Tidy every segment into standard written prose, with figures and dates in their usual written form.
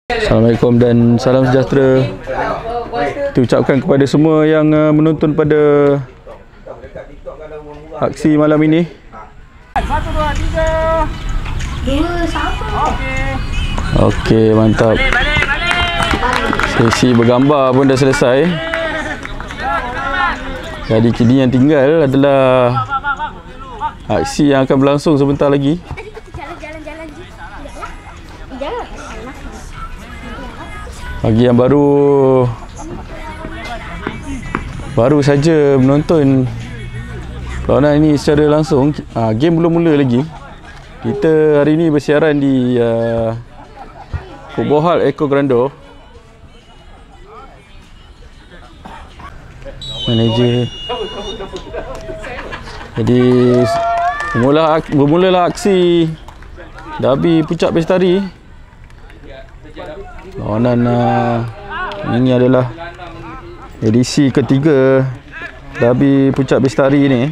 Assalamualaikum dan salam sejahtera diucapkan kepada semua yang menonton pada aksi malam ini. 1, 2, 3. Okey, mantap. Sesi bergambar pun dah selesai. Jadi kini yang tinggal adalah aksi yang akan berlangsung sebentar lagi. Bagi yang baru saja menonton perlawanan ini secara langsung, game belum mula lagi. Kita hari ini bersiaran di Football Hall Eco Grando. Manager. Jadi bermulalah aksi Derby Puncak Bestari. Perlawanan ini adalah edisi ketiga Derby Puncak Bestari ni.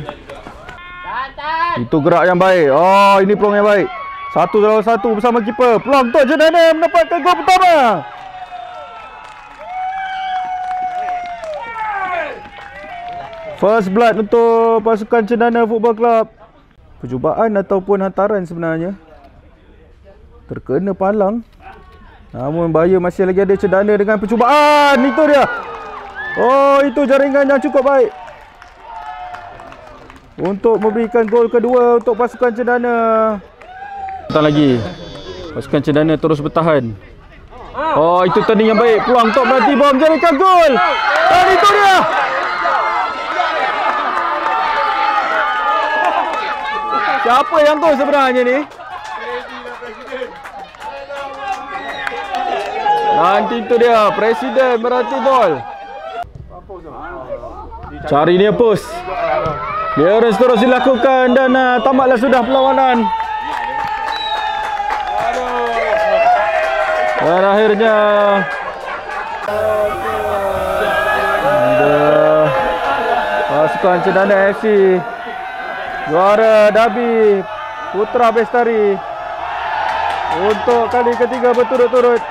Itu gerak yang baik. Oh, ini peluang yang baik. 1-1 bersama keeper. Peluang untuk Cendana mendapatkan gol pertama. First blood untuk pasukan Cendana Football Club. Percubaan ataupun hantaran sebenarnya. Terkena palang. Namun bahaya masih lagi ada Cendana dengan percubaan. Itu dia. Oh, itu jaringan yang cukup baik untuk memberikan gol kedua untuk pasukan Cendana. Datang lagi. Pasukan Cendana terus bertahan. Oh, itu turning yang baik. Peluang untuk berhenti bom menjadikan gol. Dan itu dia. Siapa yang gol sebenarnya ni? Nanti itu dia, Presiden berhenti gol. Cari dia push. Clearance terus dilakukan dan tamatlah sudah perlawanan. Dan akhirnya pasukan Cendana FC juara Derby Putra Bestari untuk kali ketiga berturut-turut.